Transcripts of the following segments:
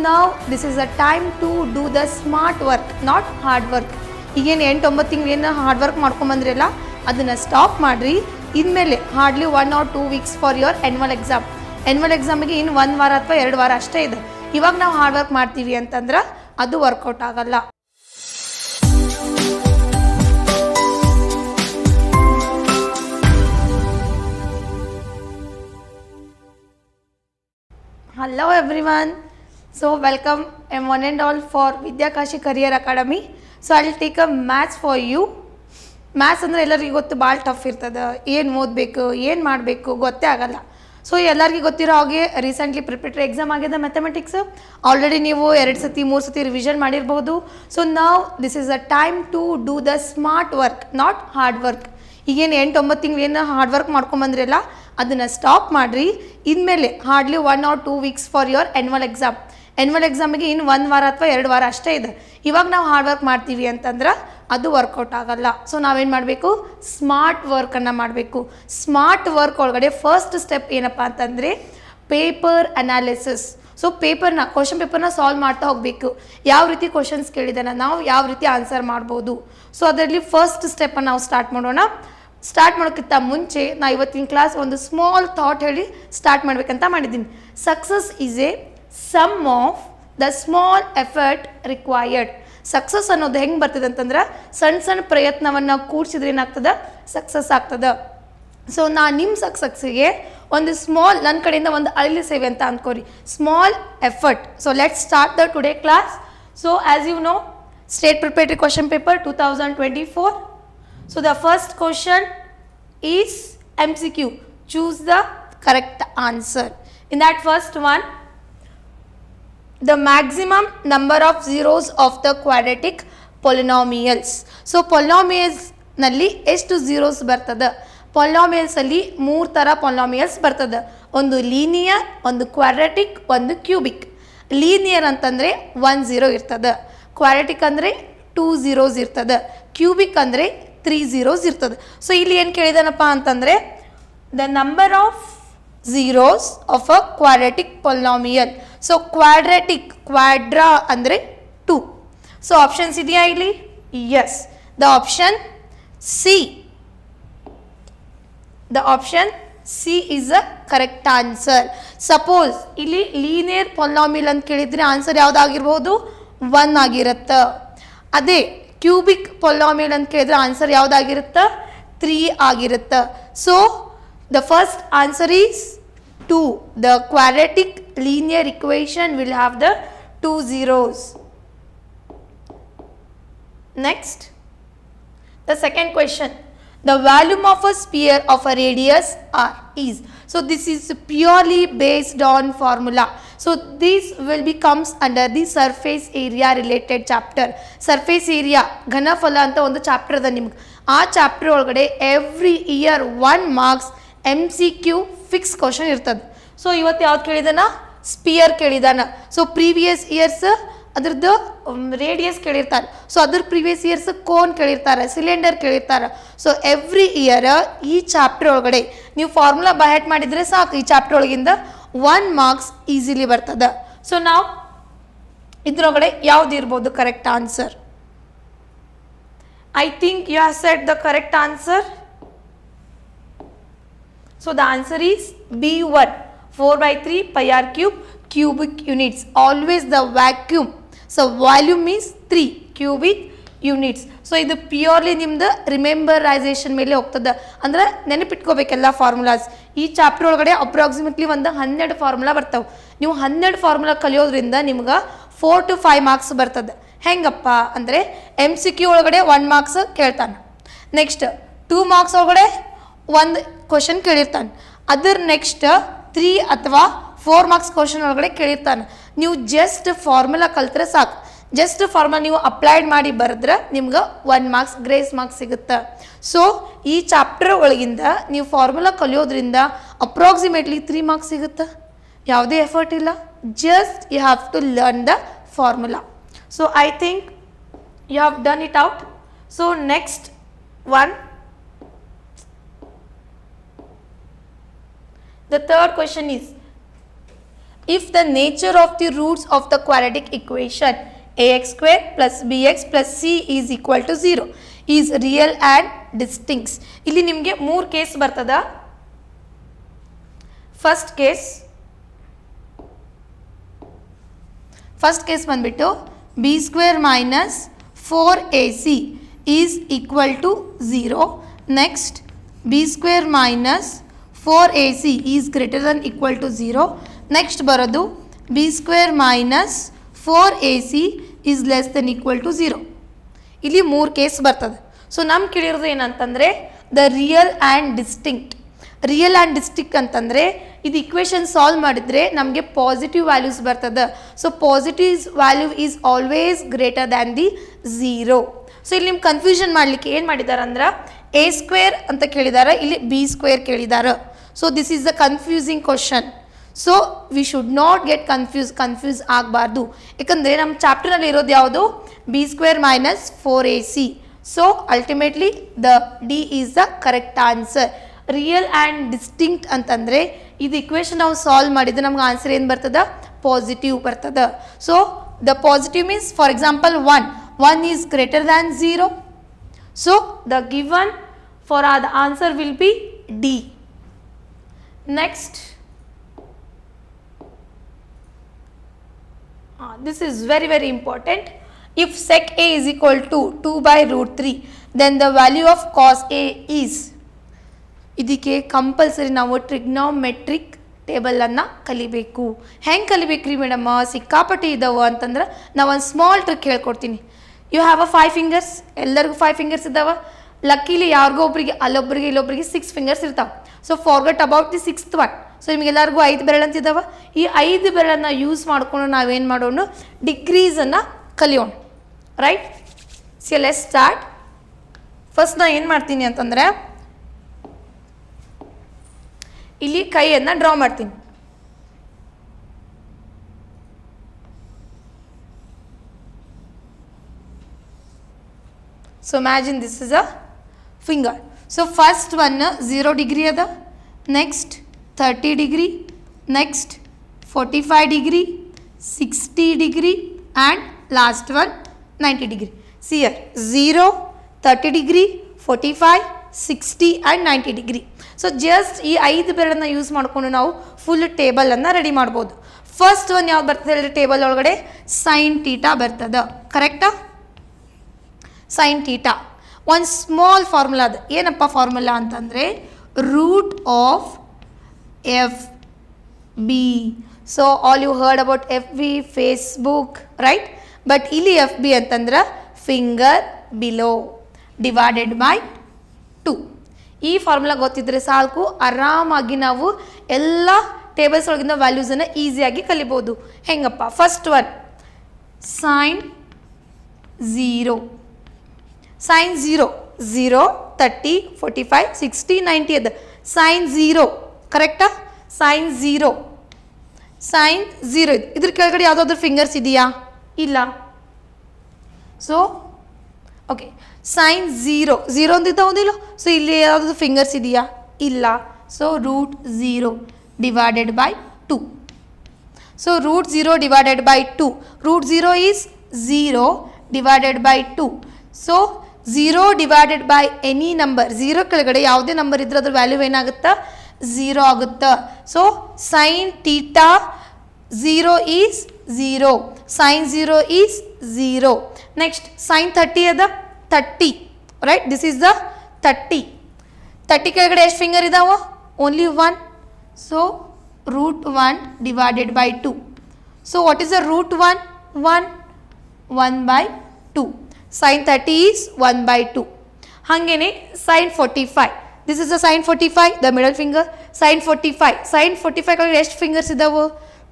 now this is a time to do the smart work, not hard work. ಈಗೇನು 8-9 ತಿಂಗಳು ಏನು hard work ಮಾಡ್ಕೊಂಬಂದ್ರಲ್ಲ ಅದನ್ನು stop ಮಾಡಿರಿ. ಇನ್ಮೇಲೆ hardly 1 or 2 weeks for your annual exam. Annual ಎಕ್ಸಾಮಿಗೆ ಇನ್ನು 1 ವಾರ ಅಥವಾ 2 ವಾರ ಅಷ್ಟೇ ಇದೆ. ಇವಾಗ ನಾವು ಹಾರ್ಡ್ ವರ್ಕ್ ಮಾಡ್ತೀವಿ ಅಂತಂದ್ರೆ ಅದು ವರ್ಕೌಟ್ ಆಗಲ್ಲ. Hello everyone. So welcome and one and all for Vidyakashi Career Academy. So I will take a maths for you. Maths ಅಂದರೆ ಎಲ್ಲರಿಗೂ ಗೊತ್ತು ಭಾಳ ಟಫ್ ಇರ್ತದೆ. ಏನು ಓದಬೇಕು ಏನು ಮಾಡಬೇಕು ಗೊತ್ತೇ ಆಗಲ್ಲ. ಸೊ ಎಲ್ಲರಿಗೂ ಗೊತ್ತಿರೋ ಹಾಗೆ ರೀಸೆಂಟ್ಲಿ ಪ್ರಿಪರೇಟರಿ ಎಕ್ಸಾಮ್ ಆಗಿದೆ ಮ್ಯಾಥಮೆಟಿಕ್ಸ್. ಆಲ್ರೆಡಿ ನೀವು 2 ಸತಿ 3 ಸತಿ ರಿವಿಷನ್ ಮಾಡಿರ್ಬೋದು. ಸೊ ನಾವು this is a time to do the smart work, not hard work. ಈಗೇನು 8-9 ತಿಂಗಳು ಏನು ಹಾರ್ಡ್ ವರ್ಕ್ ಮಾಡ್ಕೊಂಬಂದ್ರಲ್ಲ ಅದನ್ನು ಸ್ಟಾಪ್ ಮಾಡಿರಿ. ಇನ್ಮೇಲೆ hardly 1 or 2 weeks for your annual exam. Annual ಎಕ್ಸಾಮಿಗೆ ಇನ್ನು 1 ವಾರ ಅಥವಾ 2 ವಾರ ಅಷ್ಟೇ ಇದೆ. ಇವಾಗ ನಾವು ಹಾರ್ಡ್ ವರ್ಕ್ ಮಾಡ್ತೀವಿ ಅಂತಂದ್ರೆ ಅದು ವರ್ಕೌಟ್ ಆಗಲ್ಲ. ಸೊ ನಾವೇನು ಮಾಡಬೇಕು, ಸ್ಮಾರ್ಟ್ ವರ್ಕನ್ನು ಮಾಡಬೇಕು. ಸ್ಮಾರ್ಟ್ ವರ್ಕ್ ಒಳಗಡೆ ಫಸ್ಟ್ ಸ್ಟೆಪ್ ಏನಪ್ಪ ಅಂತಂದರೆ ಪೇಪರ್ ಅನಾಲಿಸಿಸ್. ಸೊ ಕ್ವಶನ್ ಪೇಪರ್ನ ಸಾಲ್ವ್ ಮಾಡ್ತಾ ಹೋಗಬೇಕು. ಯಾವ ರೀತಿ ಕ್ವಶನ್ಸ್ ಕೇಳಿದಾನೆ, ನಾವು ಯಾವ ರೀತಿ ಆನ್ಸರ್ ಮಾಡ್ಬೋದು. ಸೊ ಅದರಲ್ಲಿ ಫಸ್ಟ್ ಸ್ಟೆಪ್ಪನ್ನು ನಾವು ಸ್ಟಾರ್ಟ್ ಮಾಡೋಣ. ಸ್ಟಾರ್ಟ್ ಮಾಡೋಕ್ಕಿಂತ ಮುಂಚೆ ನಾ ಇವತ್ತಿನ ಕ್ಲಾಸ್ ಒಂದು ಸ್ಮಾಲ್ ಥಾಟ್ ಹೇಳಿ ಸ್ಟಾರ್ಟ್ ಮಾಡಬೇಕಂತ ಮಾಡಿದ್ದೀನಿ. Success is a sum of the small effort required. Success ಅನ್ನೋದು ಹೆಂಗೆ ಬರ್ತದೆ ಅಂತಂದ್ರೆ ಸಣ್ಣ ಪ್ರಯತ್ನವನ್ನು ಕೂಡಿಸಿದ್ರೆ ಏನಾಗ್ತದೆ, ಸಕ್ಸಸ್ ಆಗ್ತದೆ. ಸೊ ನಾನು ನಿಮ್ಮ ಸಕ್ಸಸ್ಸಿಗೆ ಒಂದು ಸ್ಮಾಲ್, ನನ್ನ ಕಡೆಯಿಂದ ಒಂದು ಅಳಿಲು ಸೇವೆ ಅಂತ ಅಂದ್ಕೋರಿ, small effort. So let start the today class. So as you know, state preparatory question paper 2024. So the first question is MCQ. Choose the correct answer. In that first one, the maximum number of zeros of the quadratic polynomials. So polynomials nalli ಎಷ್ಟು zeros ಬರ್ತದೆ? polynomials ಅಲ್ಲಿ 3 ತರ polynomials ಬರ್ತದೆ. ಒಂದು linear, ಒಂದು quadratic, ಒಂದು cubic. Linear ಅಂತಂದರೆ 1 0 ಇರ್ತದೆ, ಕ್ವಾಡ್ರಾಟಿಕ್ ಅಂದರೆ 2 zeros ಇರ್ತದೆ, ಕ್ಯೂಬಿಕ್ ಅಂದರೆ 3 zeros ಇರ್ತದೆ. ಸೊ ಇಲ್ಲಿ ಏನು ಕೇಳಿದಾನಪ್ಪ ಅಂತಂದರೆ the number of zeros of a quadratic polynomial. So quadra ಅಂದರೆ 2. ಸೊ ಆಪ್ಷನ್ಸ್ ಇದೆಯಾ ಇಲ್ಲಿ? Yes, the option C is a correct answer. Suppose ಇಲ್ಲಿ ಲೀನಿಯರ್ ಪೊಲಿನಾಮಿಯಲ್ ಅಂತ ಕೇಳಿದರೆ ಆನ್ಸರ್ ಯಾವುದಾಗಿರ್ಬೋದು? 1 ಆಗಿರುತ್ತೆ. ಅದೇ ಕ್ಯೂಬಿಕ್ ಪೊಲಿನಾಮಿಯಲ್ ಅಂತ ಕೇಳಿದ್ರೆ ಆನ್ಸರ್ ಯಾವುದಾಗಿರುತ್ತೆ? 3 ಆಗಿರುತ್ತೆ. So the first answer is 2. The quadratic linear equation will have the 2 zeros. Next, the second question, the volume of a sphere of a radius r is. So this is purely based on formula. So this will becomes under the surface area related chapter. Surface area ಘನಫಲ ಅಂತ ಒಂದು chapter ಅದ ನಿಮ್ಗೆ. ಆ chapter ಒಳಗಡೆ every year 1 marks MCQ fix question ಇರ್ತದೆ. So ಇವತ್ತು ಯಾವ್ದು ಕೇಳಿದಾನ? ಸ್ಪಿಯರ್ ಕೇಳಿದಾನ. ಸೊ ಪ್ರೀವಿಯಸ್ ಇಯರ್ಸ್ ಅದ್ರದ್ದು ರೇಡಿಯಸ್ ಕೇಳಿರ್ತಾರೆ. ಸೊ ಅದ್ರ ಪ್ರೀವಿಯಸ್ ಇಯರ್ಸ್ ಕೋನ್ ಕೇಳಿರ್ತಾರೆ, ಸಿಲಿಂಡರ್ ಕೇಳಿರ್ತಾರೆ. ಸೊ ಎವ್ರಿ ಇಯರ್ ಈ ಚಾಪ್ಟರ್ ಒಳಗಡೆ ನೀವು ಫಾರ್ಮುಲಾ ಬೈಹ್ಯಾಟ್ ಮಾಡಿದರೆ ಸಾಕು, ಈ ಚಾಪ್ಟರ್ ಒಳಗಿಂದ 1 marks ಈಸಿಲಿ ಬರ್ತದೆ. ಸೊ ನಾವು ಇದ್ರೊಳಗಡೆ ಯಾವ್ದು ಇರ್ಬೋದು correct answer? I think you have set the correct answer. So the answer is B1, 4/3 pi r cube cubic units. Always the vacuum. So volume means 3 cubic units. So ಇದು purely ನಿಮ್ದು ರಿಮೆಂಬರೈಸೇಷನ್ ಮೇಲೆ ಹೋಗ್ತದೆ. ಅಂದ್ರೆ ನೆನಪಿಟ್ಕೋಬೇಕೆಲ್ಲ formulas. ಈ chapter ಒಳಗಡೆ approximately ಒಂದು 12 formula ಬರ್ತಾವೆ. ನೀವು 12 ಫಾರ್ಮುಲಾ ಕಲಿಯೋದ್ರಿಂದ ನಿಮ್ಗೆ 4 to 5 marks ಬರ್ತದೆ. ಹೆಂಗಪ್ಪ ಅಂದರೆ MCQ ಒಳಗಡೆ 1 marks ಕೇಳ್ತಾನೆ, ನೆಕ್ಸ್ಟ್ 2 marks ಒಳಗಡೆ ಒಂದು ಕ್ವಶನ್ ಕೇಳಿರ್ತಾನೆ, ಅದರ ನೆಕ್ಸ್ಟ್ 3 ಅಥವಾ 4 marks ಕ್ವಶನ್ ಒಳಗಡೆ ಕೇಳಿರ್ತಾನೆ. ನೀವು ಜಸ್ಟ್ ಫಾರ್ಮುಲಾ ಕಲ್ತ್ರೆ ಸಾಕು. ಜಸ್ಟ್ ಫಾರ್ಮುಲಾ ನೀವು ಅಪ್ಲೈಡ್ ಮಾಡಿ ಬರೆದ್ರೆ ನಿಮ್ಗೆ 1 marks ಗ್ರೇಸ್ ಮಾರ್ಕ್ಸ್ ಸಿಗುತ್ತೆ. ಸೊ ಈ ಚಾಪ್ಟರ್ ಒಳಗಿಂದ ನೀವು ಫಾರ್ಮುಲಾ ಕಲಿಯೋದ್ರಿಂದ ಅಪ್ರಾಕ್ಸಿಮೇಟ್ಲಿ 3 marks ಸಿಗುತ್ತೆ. ಯಾವುದೇ ಎಫರ್ಟ್ ಇಲ್ಲ, just you have to learn the formula. So I think you have done it out. So next one, the third question is if the nature of the roots of the quadratic equation ax square plus bx plus c is equal to 0 is real and distinct. ಇಲ್ಲಿ ನಿಮಗೆ 3 case ಬರ್ತದ. First case ಬಂದ್ಬಿಟ್ಟು b square minus 4ac is equal to 0. next b square minus 4ac is greater than equal to 0. Next ಬರೋದು b square minus 4ac is less than equal to 0. ಇಲ್ಲಿ 3 case ಬರ್ತದೆ. So ನಮ್ಮ ಕೇಳಿರೋದು ಏನಂತಂದರೆ the real and distinct. Real and distinct ಅಂತಂದರೆ ಇದು equation solve ಮಾಡಿದರೆ ನಮಗೆ positive values ಬರ್ತದೆ. So positive value is always greater than the 0. So ಇಲ್ಲಿ ನಿಮ್ಗೆ ಕನ್ಫ್ಯೂಷನ್ ಮಾಡಲಿಕ್ಕೆ ಏನು ಮಾಡಿದ್ದಾರೆ ಅಂದ್ರೆ a ಸ್ಕ್ವೇರ್ ಅಂತ ಕೇಳಿದ್ದಾರೆ, ಇಲ್ಲಿ b ಸ್ಕ್ವೇರ್ ಕೇಳಿದ್ದಾರೆ. So this is the confusing question. So we should not get confuse ಆಗಬಾರ್ದು. ಯಾಕಂದರೆ ನಮ್ಮ ಚಾಪ್ಟರ್ನಲ್ಲಿ ಇರೋದು ಯಾವುದು b square minus 4ac. So ultimately the D is the correct answer. Real and distinct ಅಂತಂದರೆ ಇದು ಇಕ್ವೇಷನ್ ನಾವು ಸಾಲ್ವ್ ಮಾಡಿದ್ರೆ ನಮ್ಗೆ ಆನ್ಸರ್ ಏನು ಬರ್ತದೆ, ಪಾಸಿಟಿವ್ ಬರ್ತದೆ. So the positive means for example 1 is greater than 0. So the given for the answer will be D. Next this is very important. if sec a is equal to 2 by root 3 then the value of cos a is. ಇದಕ್ಕೆ compulsory ನಾವು trigonometric ಟೇಬಲನ್ನು ಕಲಿಬೇಕು. ಹೆಂಗೆ ಕಲಿಬೇಕ್ರಿ madam, ಸಿಕ್ಕಾಪಟ್ಟಿ ಇದ್ದಾವೆ ಅಂತಂದ್ರೆ ನಾವು ಒಂದು small trick ಹೇಳ್ಕೊಡ್ತೀನಿ. You have a 5 fingers, ಎಲ್ಲರಿಗೂ 5 ಫಿಂಗರ್ಸ್ ಇದ್ದಾವೆ. ಲಕ್ಕಿಲಿ ಯಾರಿಗೋ ಒಬ್ರಿಗೆ ಅಲ್ಲೊಬ್ರಿಗೆ ಇಲ್ಲೊಬ್ರಿಗೆ 6 ಫಿಂಗರ್ಸ್ ಇರ್ತಾವೆ. So forget about the 6th one. So ನಿಮಗೆಲ್ಲರಿಗೂ 5 ಬೆರಳಂತಿದ್ದಾವೆ. ಈ 5 ಬೆರಳನ್ನು ಯೂಸ್ ಮಾಡಿಕೊಂಡು ನಾವೇನು ಮಾಡೋಣ, ಡಿಗ್ರೀಸನ್ನು ಕಲಿಯೋಣ. Right? See let's start. First ನಾನು ಏನು ಮಾಡ್ತೀನಿ ಅಂತಂದರೆ ಇಲ್ಲಿ ಕೈಯನ್ನು ಡ್ರಾ ಮಾಡ್ತೀನಿ. So imagine this is a finger. So first one 0 degree ಅದ, next 30 degree, next 45 degree, 60 degree and last one 90 degree. See here 0, 30 degree, 45, 60 and 90 degree. So just ಈ 5 ಬೆರಳನ್ನು ಯೂಸ್ ಮಾಡಿಕೊಂಡು ನಾವು ಫುಲ್ ಟೇಬಲನ್ನು ರೆಡಿ ಮಾಡ್ಬೋದು. ಫಸ್ಟ್ ಒನ್ ಯಾವ್ದು ಬರ್ತದೆ ಹೇಳಿದ್ರೆ ಟೇಬಲ್ ಒಳಗಡೆ ಸೈನ್ ಟೀಟಾ ಬರ್ತದೆ. ಕರೆಕ್ಟಾ? ಸೈನ್ ಟೀಟಾ ಒಂದು ಸ್ಮಾಲ್ ಫಾರ್ಮುಲಾ ಅದು. ಏನಪ್ಪ ಫಾರ್ಮುಲಾ ಅಂತಂದರೆ root of F B. So all you heard about F B, Facebook, right? But ಇಲ್ಲಿ ಎಫ್ ಬಿ ಅಂತಂದ್ರೆ ಫಿಂಗರ್ ಬಿಲೋ ಡಿವೈಡೆಡ್ ಬೈ 2. ಈ ಫಾರ್ಮುಲಾ ಗೊತ್ತಿದ್ರೆ ಸಾಕು, ಆರಾಮಾಗಿ ನಾವು ಎಲ್ಲ ಟೇಬಲ್ಸ್ ಒಳಗಿನ ವ್ಯಾಲ್ಯೂಸನ್ನು ಈಸಿಯಾಗಿ ಕಲಿಬೋದು. ಹೆಂಗಪ್ಪ? First one sine 0. ಸೈನ್ 0, 30, 45, 60, 90 ಅದ. ಸೈನ್ 0 ಕರೆಕ್ಟಾ? ಸೈನ್ 0 ಇದು. ಇದ್ರ ಕೆಳಗಡೆ ಯಾವುದಾದ್ರೂ ಫಿಂಗರ್ಸ್ ಇದೆಯಾ? ಇಲ್ಲ. ಸೊ ಓಕೆ, ಸೈನ್ 0 ಅಂತಿದ್ದ ಒಂದಿಲ್ಲ. ಸೊ ಇಲ್ಲಿ ಯಾವುದಾದ್ರು ಫಿಂಗರ್ಸ್ ಇದೆಯಾ? ಇಲ್ಲ. So root 0 divided by 2. So root 0 divided by 2. Root 0 is 0 divided by 2. So 0 divided by any number, 0 ಕೆಳಗಡೆ ಯಾವುದೇ ನಂಬರ್ ಇದ್ರೆ ಅದ್ರ ವ್ಯಾಲ್ಯೂ ಏನಾಗುತ್ತಾ? 0 ಆಗುತ್ತಾ. So sine theta 0 is 0. Sine 0 is 0. Next sine 30 ಅದ, 30, ರೈಟ್? ದಿಸ್ ಈಸ್ ದ 30 ಕೆಳಗಡೆ ಎಷ್ಟು finger ಇದಾವ? Only 1. So root 1 divided by 2. So what is the root 1 by 2. Sine 30 is 1 by 2. ಹಾಗೇನೆ sine 45. This is the sine 45, the middle finger. Sine 45 ಕೆಳಗಡೆ ಎಷ್ಟು fingers ಇದಾವೆ?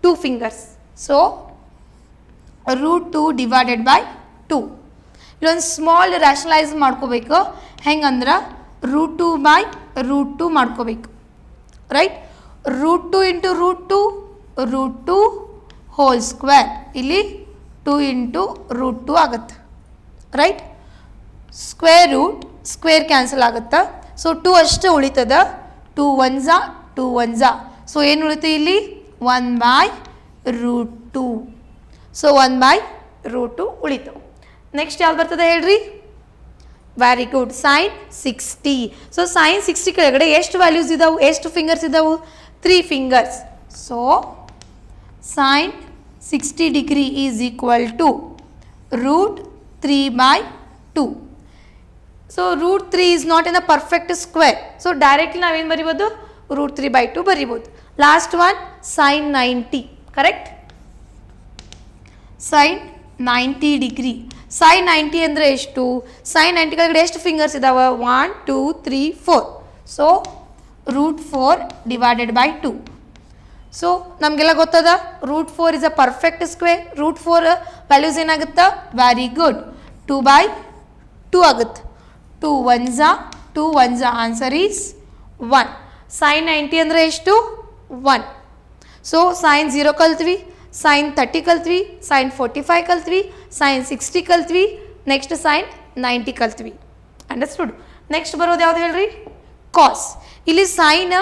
2 fingers. So root 2 divided by 2. ಇಲ್ಲೊಂದು small rationalise ಮಾಡ್ಕೋಬೇಕು. ಹೆಂಗಂದ್ರೆ root 2 by root 2 ಮಾಡ್ಕೋಬೇಕು. Right? Root 2 into root 2 whole square. ಇಲ್ಲಿ 2 into root 2 ಆಗುತ್ತೆ. Right? Square root square cancel ಆಗುತ್ತಾ? ಸೊ 2 ಅಷ್ಟು ಉಳಿತದ. 2 1 ಝಾ 2 1 ಝಾ. ಸೊ ಏನು ಉಳಿತು ಇಲ್ಲಿ? 1 by ರೂಟ್ 2. ಸೊ 1/√2 ಉಳಿತು. ನೆಕ್ಸ್ಟ್ ಯಾವ್ದು ಬರ್ತದೆ ಹೇಳ್ರಿ? Very good, sine 60. So sine 60 ಕೆಳಗಡೆ ಎಷ್ಟು ವ್ಯಾಲ್ಯೂಸ್ ಇದಾವೆ, ಎಷ್ಟು ಫಿಂಗರ್ಸ್ ಇದಾವೆ? 3 fingers. So sine 60 degree is equal to root 3/2. So root 3 is not in a perfect square. So directly ನಾವೇನು ಬರಿಬೋದು? ರೂಟ್ 3/2 ಬರಿಬೋದು. Last one sine 90. Correct? Sine 90 degree. Sine 90 ಅಂದರೆ ಎಷ್ಟು? ಸೈನ್ 90 ಕೆಳಗಡೆ ಎಷ್ಟು ಫಿಂಗರ್ಸ್ ಇದಾವೆ? 1 2 3 4. So root 4 divided by 2. So ನಮಗೆಲ್ಲ ಗೊತ್ತದ root 4 is a perfect square. Root 4 values ಏನಾಗುತ್ತಾ? ವೆರಿ ಗುಡ್, 2/2 ಆಗುತ್ತೆ. 2 1 ಆನ್ಸರ್ ಈಸ್ 1. ಸೈನ್ 90 ಅಂದರೆ ಎಷ್ಟು? 1. ಸೊ ಸೈನ್ 0 ಕಲ್ತ್ವಿ, ಸೈನ್ 30 ಕಲ್ತ್ವಿ, ಸೈನ್ 45 ಕಲ್ತ್ವಿ, ಸೈನ್ 60 ಕಲ್ತ್ವಿ, ನೆಕ್ಸ್ಟ್ ಸೈನ್ 90 ಕಲ್ತ್ವಿ. ಅಂಡರ್ಸ್ಟುಡ್? ನೆಕ್ಸ್ಟ್ ಬರೋದು ಯಾವ್ದು ಹೇಳ್ರಿ? ಕಾಸ್. ಇಲ್ಲಿ ಸೈನ್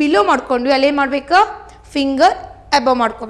ಬಿಲೋ ಮಾಡ್ಕೊಂಡ್ವಿ, ಅಲ್ಲೇನು ಮಾಡ್ಬೇಕು? ಫಿಂಗರ್ ಅಬವ್ ಮಾಡ್ಕೋಬೇಕು.